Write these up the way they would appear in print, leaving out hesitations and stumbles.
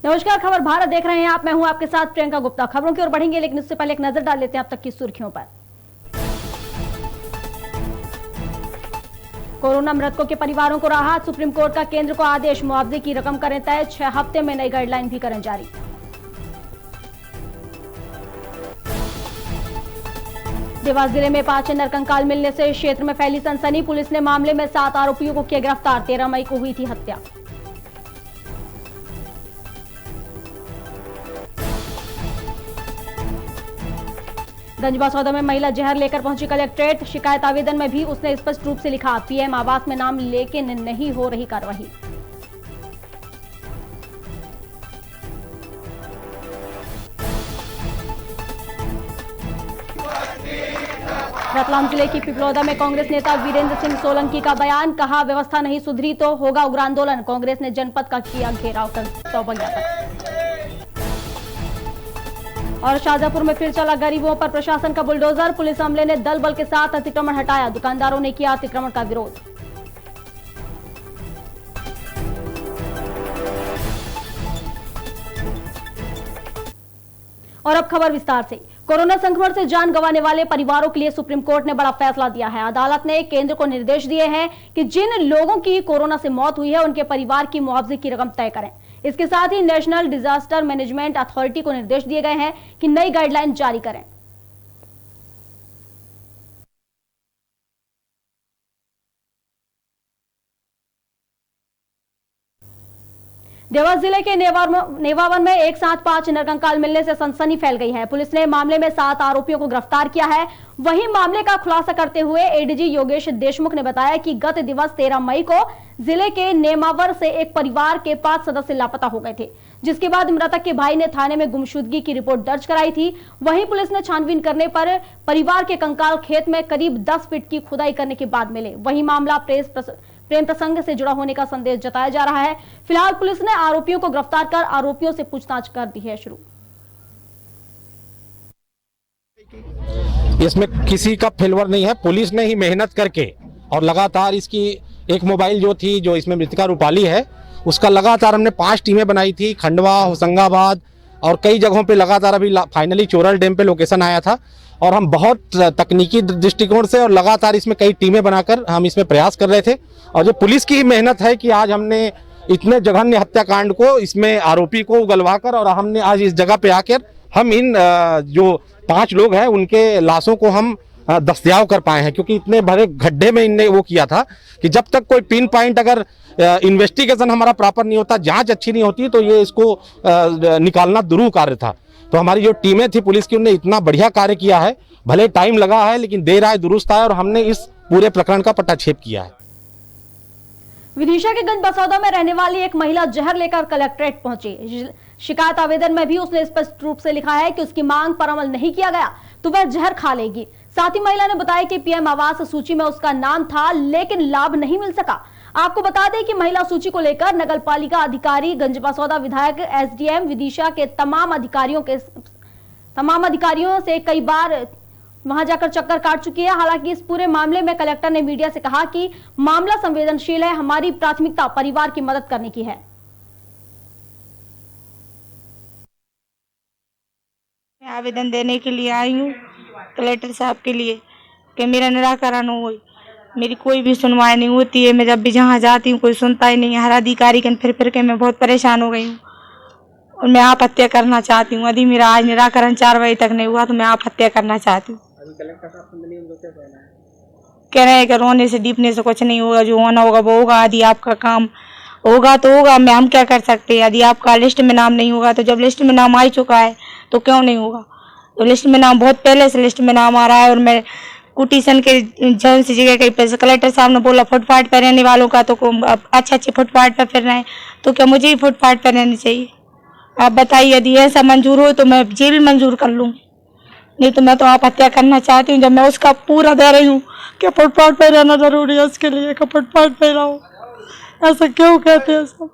नमस्कार, खबर भारत देख रहे हैं आप। मैं हूं आपके साथ प्रियंका गुप्ता। खबरों की ओर बढ़ेंगे, लेकिन उससे पहले एक नजर डाल लेते हैं अब तक की सुर्खियों पर। कोरोना मृतकों के परिवारों को राहत। सुप्रीम कोर्ट का केंद्र को आदेश, मुआवजे की रकम करें तय। 6 हफ्ते में नई गाइडलाइन भी करें जारी। देवास जिले में 5 नरकंकाल मिलने से क्षेत्र में फैली सनसनी। पुलिस ने मामले में 7 आरोपियों को किया गिरफ्तार। 13 मई को हुई थी हत्या। गंजबसौदा में महिला जहर लेकर पहुंची कलेक्ट्रेट। शिकायत आवेदन में भी उसने स्पष्ट रूप से लिखा, पीएम आवास में नाम लेकिन नहीं हो रही कार्रवाई। रतलाम जिले की पिपलौदा में कांग्रेस नेता वीरेंद्र सिंह सोलंकी का बयान, कहा व्यवस्था नहीं सुधरी तो होगा उग्र आंदोलन। कांग्रेस ने जनपद का किया घेराव कर चौबंदा तक। और शाहजहांपुर में फिर चला गरीबों पर प्रशासन का बुलडोजर। पुलिस अमले ने दल बल के साथ अतिक्रमण हटाया। दुकानदारों ने किया अतिक्रमण का विरोध। और अब खबर विस्तार से। कोरोना संक्रमण से जान गंवाने वाले परिवारों के लिए सुप्रीम कोर्ट ने बड़ा फैसला दिया है। अदालत ने केंद्र को निर्देश दिए हैं कि जिन लोगों की कोरोना से मौत हुई है उनके परिवार की मुआवजे की रकम तय करें। इसके साथ ही नेशनल डिजास्टर मैनेजमेंट अथॉरिटी को निर्देश दिए गए हैं कि नई गाइडलाइन जारी करें। देवास जिले के नेवावन में एक साथ 5 नरकंकाल मिलने से सनसनी फैल गई है। पुलिस ने मामले में 7 आरोपियों को गिरफ्तार किया है। वहीं मामले का खुलासा करते हुए एडीजी योगेश देशमुख ने बताया कि गत दिवस 13 मई को जिले के नेमावर से एक परिवार के 5 सदस्य लापता हो गए थे, जिसके बाद मृतक के भाई ने थाने में गुमशुदगी की रिपोर्ट दर्ज कराई थी। वहीं पुलिस ने छानबीन करने पर परिवार के कंकाल खेत में करीब 10 फीट की खुदाई करने के बाद मिले। वहीं मामला प्रेम प्रसंग से जुड़ा होने का संदेश जताया जा रहा है। फिलहाल पुलिस ने आरोपियों को गिरफ्तार कर आरोपियों से पूछताछ कर दी है शुरू। इसमें किसी का फेल्वर नहीं है। पुलिस ने ही मेहनत करके और लगातार इसकी एक मोबाइल जो थी, जो इसमें मृतिका रूपाली है, उसका लगातार हमने 5 टीमें बनाई थी। खंडवा, होशंगाबाद और कई जगहों पे लगातार अभी फाइनली चोरल डैम पे लोकेशन आया था और हम बहुत तकनीकी दृष्टिकोण से और लगातार इसमें कई टीमें बनाकर हम इसमें प्रयास कर रहे थे। और जो पुलिस की ही मेहनत है कि आज हमने इतने जघन्य हत्याकांड को, इसमें आरोपी को उगलवाकर और हमने आज इस जगह पे आकर हम इन जो 5 लोग हैं उनके लाशों को हम दस्तयाब कर पाए हैं। क्योंकि इतने भरे गड्ढे में इनने वो किया था कि जब तक कोई पिन पॉइंट अगर इन्वेस्टिगेशन हमारा प्रॉपर नहीं होता, जांच अच्छी नहीं होती, तो ये इसको निकालना दुरूह कार्य था। तो हमारी जो टीमें थी पुलिस की, उन्होंने इतना बढ़िया कार्य किया है। भले टाइम लगा है लेकिन देर आए दुरुस्त आए और हमने इस पूरे प्रकरण का पटाक्षेप किया है। विदिशा के गंजबसौदा में रहने वाली एक महिला जहर लेकर कलेक्ट्रेट पहुंची। शिकायत आवेदन में भी उसने स्पष्ट रूप से लिखा है कि उसकी मांग पर अमल नहीं किया गया तो वह जहर खा लेगी। साथ ही महिला ने बताया कि पीएम आवास सूची में उसका नाम था लेकिन लाभ नहीं मिल सका। आपको बता दें कि महिला सूची को लेकर नगरपालिका अधिकारी, गंजबसौदा विधायक, एसडीएम, विदिशा के तमाम अधिकारियों से कई बार वहां जाकर चक्कर काट चुकी है। हालांकि इस पूरे मामले में कलेक्टर ने मीडिया से कहा कि मामला संवेदनशील है, हमारी प्राथमिकता परिवार की मदद करने की है। मैं आवेदन देने के लिए आई हूँ कलेक्टर साहब के लिए कि मेरा निराकरण हो। मेरी कोई भी सुनवाई नहीं होती है। मैं जब भी जहाँ जाती हूँ कोई सुनता ही नहीं है। हर अधिकारी के फिर के मैं बहुत परेशान हो गई हूँ और मैं आत्महत्या करना चाहती हूँ। यदि मेरा आज निराकरण 4 बजे तक नहीं हुआ तो मैं आत्महत्या करना चाहती हूँ। कह रहे हैं कि रोने से डीपने से कुछ नहीं होगा, जो होना होगा वो होगा। यदि आपका काम होगा तो होगा, मैं हम क्या कर सकते हैं। यदि आपका लिस्ट में नाम नहीं होगा तो जब लिस्ट में नाम आ चुका है तो क्यों नहीं होगा। तो लिस्ट में नाम बहुत पहले से लिस्ट में नाम आ रहा है और मैं कुटीशन के जौन सी जगह कहीं पे कलेक्टर साहब ने बोला फुटपाथ पर रहने वालों का तो अच्छे फुटपाथ पर फिर रहे हैं, तो क्या मुझे ही फुटपाथ पर रहनी चाहिए। आप बताइए, यदि ऐसा मंजूर हो तो मैं जेल मंजूर कर लूँ, नहीं तो मैं तो आत्महत्या करना चाहती हूँ। जब मैं उसका पूरा दे रही हूँ कि फुटपाथ पर रहना जरूरी है उसके लिए, कि फुटपाथ पर रहो, ऐसा क्यों कहते हैं सब।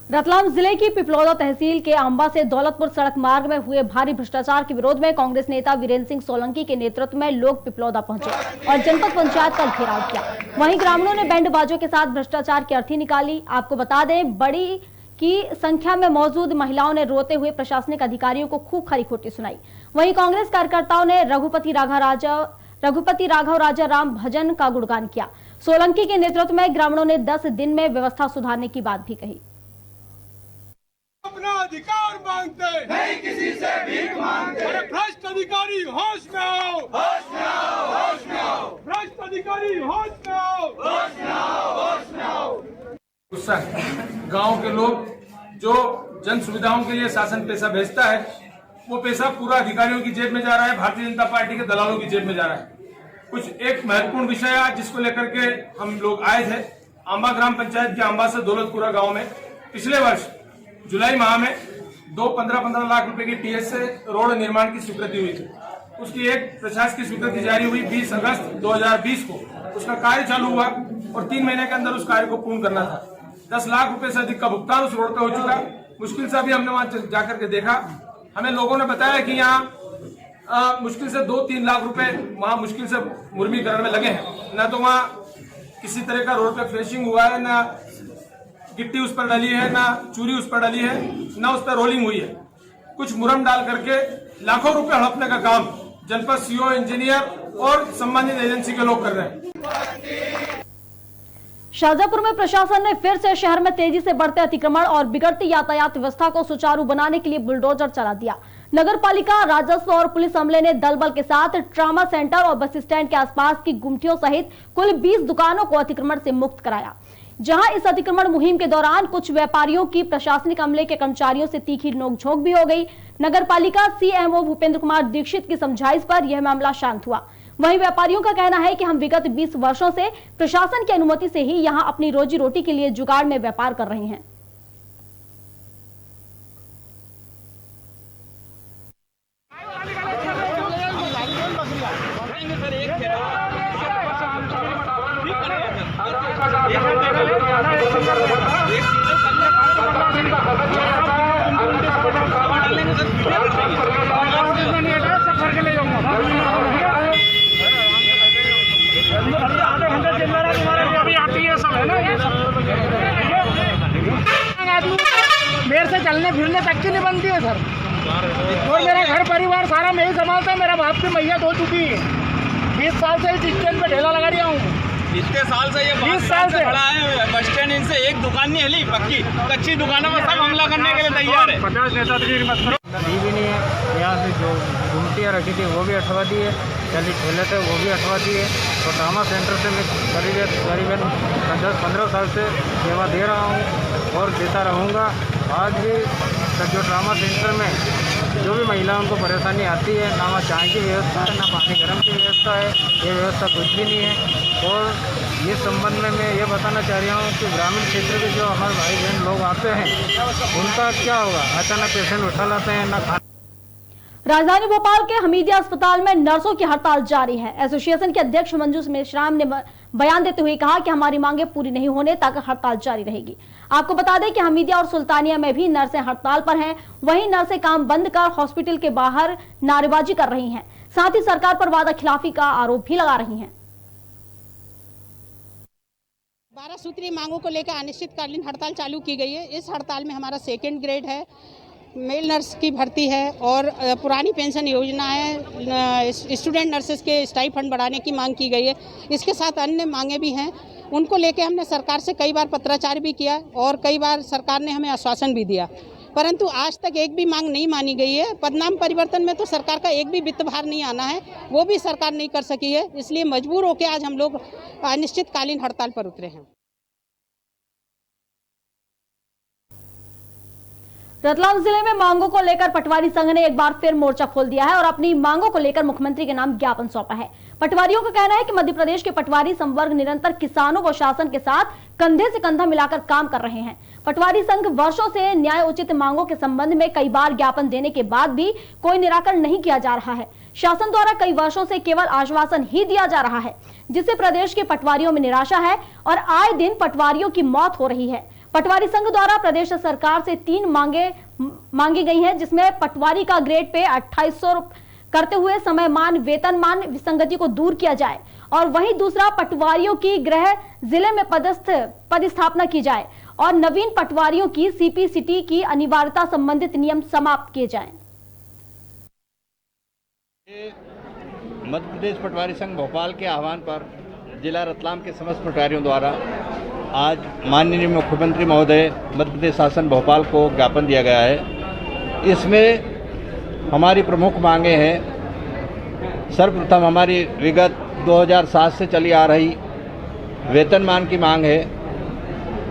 रतलाम जिले की पिपलौदा तहसील के आंबा से दौलतपुर सड़क मार्ग में हुए भारी भ्रष्टाचार के विरोध में कांग्रेस नेता वीरेंद्र सिंह सोलंकी के नेतृत्व में लोग पिपलौदा पहुंचे और जनपद पंचायत का घेराव किया। वहीं ग्रामीणों ने बैंड बाजों के साथ भ्रष्टाचार की अर्थी निकाली। आपको बता दें, बड़ी की संख्या में मौजूद महिलाओं ने रोते हुए प्रशासनिक अधिकारियों को खूब खरी खोटी सुनाई। वहीं कांग्रेस कार्यकर्ताओं ने रघुपति राघव राजा राम भजन का गुणगान किया। सोलंकी के नेतृत्व में ग्रामीणों ने 10 दिन में व्यवस्था सुधारने की बात भी कही। अपना अधिकार मांगते नहीं, किसी से भीख मांगते। अरे भ्रष्ट अधिकारी होश में आओ, होश में आओ, होश में आओ। भ्रष्ट अधिकारी होश में आओ, होश में आओ, होश में आओ। गुस्सा है। गांव के लोग जो जन सुविधाओं के लिए शासन पैसा भेजता है, वो पैसा पूरा अधिकारियों की जेब में जा रहा है, भारतीय जनता पार्टी के दलालों की जेब में जा रहा है। कुछ एक महत्वपूर्ण विषय है जिसको लेकर के हम लोग आए थे। आंबा ग्राम पंचायत के आंबा से दौलतपुरा गांव में पिछले वर्ष जुलाई माह में 15 लाख रुपए की टीएस से रोड निर्माण की स्वीकृति हुई थी। उसकी एक प्रशासकीय स्वीकृति जारी हुई 20 अगस्त 2020 को। उसका कार्य चालू हुआ और 3 महीने के अंदर उस कार्य को पूर्ण करना था। 10 लाख रुपए से अधिक का भुगतान उस रोड पे हो चुका। मुश्किल से अभी हमने वहां जाकर के देखा, हमें लोगों ने बताया कि यहाँ मुश्किल से 2-3 लाख रुपए वहाँ मुश्किल से मुर्मीकरण में लगे हैं। न तो वहाँ किसी तरह का रोड पे फ्रेशिंग हुआ है, न गिट्टी उस पर डाली है, ना चूरी उस पर डाली है, ना उस पर रोलिंग हुई है। कुछ मुरम डाल करके लाखों रुपए हड़पने का काम जनपद सीओ, इंजीनियर और संबंधित एजेंसी के लोग कर रहे हैं। शाहजहांपुर में प्रशासन ने फिर से शहर में तेजी से बढ़ते अतिक्रमण और बिगड़ती यातायात व्यवस्था को सुचारू बनाने के लिए बुलडोजर चला दिया। नगर पालिका, राजस्व और पुलिस अमले ने दल बल के साथ ट्रामा सेंटर और बस स्टैंड के आसपास की गुमटियों सहित कुल 20 दुकानों को अतिक्रमण से मुक्त कराया। जहां इस अतिक्रमण मुहिम के दौरान कुछ व्यापारियों की प्रशासनिक अमले के कर्मचारियों से तीखी नोकझोंक भी हो गई। नगर पालिका सीएमओ भूपेंद्र कुमार दीक्षित की समझाइश पर यह मामला शांत हुआ। वहीं व्यापारियों का कहना है कि हम विगत 20 वर्षों से प्रशासन की अनुमति से ही यहां अपनी रोजी रोटी के लिए जुगाड़ में व्यापार कर रहे हैं। मेरे से चलने फिरने तक की नहीं बनती है सर। और मेरा घर परिवार सारा मैं ही संभालता हूँ। मेरा बाप की मैया धो चुकी है। 20 साल से इस स्टैंड पे ढेला लगा रहा हूँ। इतने साल से ये 20 साल से खड़ा है बस स्टैंड। इनसे एक दुकान नहीं हिली, पक्की कच्ची दुकानों में सब हमला करने के लिए तैयार है। 50 नेतागिरी मत करो। भी नहीं है। यहाँ से जो गुमटियाँ रखी थी वो भी हटवा दी है, चली ठेले थे वो भी हटवा दिए। तो ट्रामा सेंटर से मैं करीबन 10-15 साल से सेवा दे रहा हूँ और देता रहूँगा। आज भी जो ट्रामा सेंटर में जो भी महिलाओं को परेशानी आती है, ना वहाँ चाय की व्यवस्था है, ना पानी गर्म की व्यवस्था है, ये व्यवस्था कुछ भी नहीं है। और ये संबंध में मैं ये बताना चाह रहा हूँ कि ग्रामीण क्षेत्र के जो हमारे भाई बहन लोग आते हैं उनका क्या होगा। अचानक पेशेंट उठा लाते हैं, ना राजधानी भोपाल के हमीदिया अस्पताल में नर्सों की हड़ताल जारी है। एसोसिएशन के अध्यक्ष मंजू मेश्राम ने बयान देते हुए कहा कि हमारी मांगे पूरी नहीं होने तक हड़ताल जारी रहेगी। आपको बता दें कि हमीदिया और सुल्तानिया में भी नर्सें हड़ताल पर हैं। वहीं नर्सें काम बंद कर हॉस्पिटल के बाहर नारेबाजी कर रही हैं। साथ ही सरकार पर वादा खिलाफी का आरोप भी लगा रही हैं। 12 सूत्री मांगों को लेकर अनिश्चितकालीन हड़ताल चालू की गई है। इस हड़ताल में हमारा 2nd ग्रेड है, मेल नर्स की भर्ती है और पुरानी पेंशन योजना है, स्टूडेंट नर्सेस के स्टाइपेंड बढ़ाने की मांग की गई है। इसके साथ अन्य मांगे भी हैं। उनको लेके हमने सरकार से कई बार पत्राचार भी किया और कई बार सरकार ने हमें आश्वासन भी दिया, परंतु आज तक एक भी मांग नहीं मानी गई है। पदनाम परिवर्तन में तो सरकार का एक भी वित्त भार नहीं आना है, वो भी सरकार नहीं कर सकी है। इसलिए मजबूर होकर आज हम लोग अनिश्चितकालीन हड़ताल पर उतरे हैं। रतलाम जिले में मांगों को लेकर पटवारी संघ ने एक बार फिर मोर्चा खोल दिया है और अपनी मांगों को लेकर मुख्यमंत्री के नाम ज्ञापन सौंपा है। पटवारियों का कहना है कि मध्य प्रदेश के पटवारी संवर्ग निरंतर किसानों व शासन के साथ कंधे से कंधा मिलाकर काम कर रहे हैं। पटवारी संघ वर्षों से न्याय उचित मांगों के संबंध में कई बार ज्ञापन देने के बाद भी कोई निराकरण नहीं किया जा रहा है। शासन द्वारा कई वर्षों से केवल आश्वासन ही दिया जा रहा है, जिससे प्रदेश के पटवारियों में निराशा है और आए दिन पटवारियों की मौत हो रही है। पटवारी संघ द्वारा प्रदेश सरकार से 3 मांगी गई हैं, जिसमें पटवारी का ग्रेड पे 2800 करते हुए समयमान वेतनमान विसंगति को दूर किया जाए और वहीं दूसरा, पटवारियों की गृह जिले में पदस्थापना की जाए और नवीन पटवारियों की सीपीसीटी की अनिवार्यता संबंधित नियम समाप्त किए जाएं। मध्य प्रदेश पटवारी संघ भोपाल के आह्वान पर जिला रतलाम के समस्त पटवारियों द्वारा आज माननीय मुख्यमंत्री महोदय मध्य प्रदेश शासन भोपाल को ज्ञापन दिया गया है। इसमें हमारी प्रमुख मांगे हैं। सर्वप्रथम हमारी विगत 2007 से चली आ रही वेतनमान की मांग है,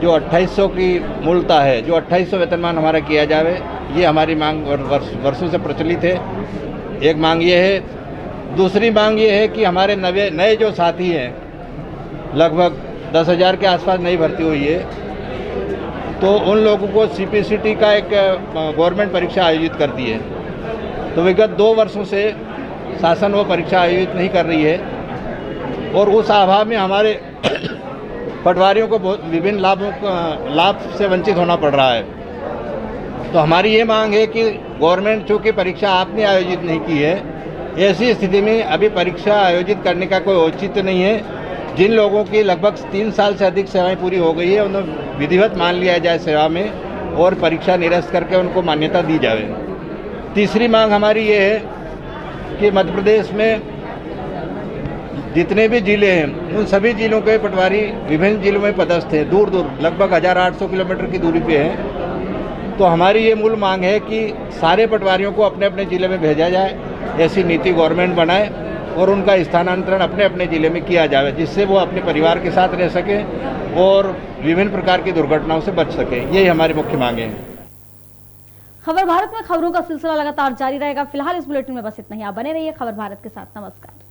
जो 2800 की मूलता है, जो 2800 वेतनमान हमारा किया जावे, ये हमारी मांग वर्षों से प्रचलित है। एक मांग ये है। दूसरी मांग ये है कि हमारे नए जो साथी हैं, लगभग 10,000 के आसपास नई भर्ती हुई है, तो उन लोगों को सीपीसीटी का एक गवर्नमेंट परीक्षा आयोजित करती है। तो विगत 2 वर्षों से शासन वो परीक्षा आयोजित नहीं कर रही है और उस अभाव में हमारे पटवारियों को बहुत विभिन्न लाभ से वंचित होना पड़ रहा है। तो हमारी ये मांग है कि गवर्नमेंट चूँकि परीक्षा आपने आयोजित नहीं की है, ऐसी स्थिति में अभी परीक्षा आयोजित करने का कोई औचित्य नहीं है। जिन लोगों की लगभग 3 साल से अधिक सेवाएं पूरी हो गई है, उन्हें विधिवत मान लिया जाए सेवा में और परीक्षा निरस्त करके उनको मान्यता दी जाए। तीसरी मांग हमारी ये है कि मध्य प्रदेश में जितने भी जिले हैं, उन सभी जिलों के पटवारी विभिन्न जिलों में पदस्थ हैं, दूर दूर लगभग 1800 किलोमीटर की दूरी पे हैं। तो हमारी ये मूल मांग है कि सारे पटवारियों को अपने अपने ज़िले में भेजा जाए, ऐसी नीति गवर्नमेंट बनाए और उनका स्थानांतरण अपने अपने ज़िले में किया जाए, जिससे वो अपने परिवार के साथ रह सकें और विभिन्न प्रकार की दुर्घटनाओं से बच सकें। यही हमारी मुख्य मांगे हैं। खबर भारत में खबरों का सिलसिला लगातार जारी रहेगा। फिलहाल इस बुलेटिन में बस इतना ही। आप बने रहिए खबर भारत के साथ। नमस्कार।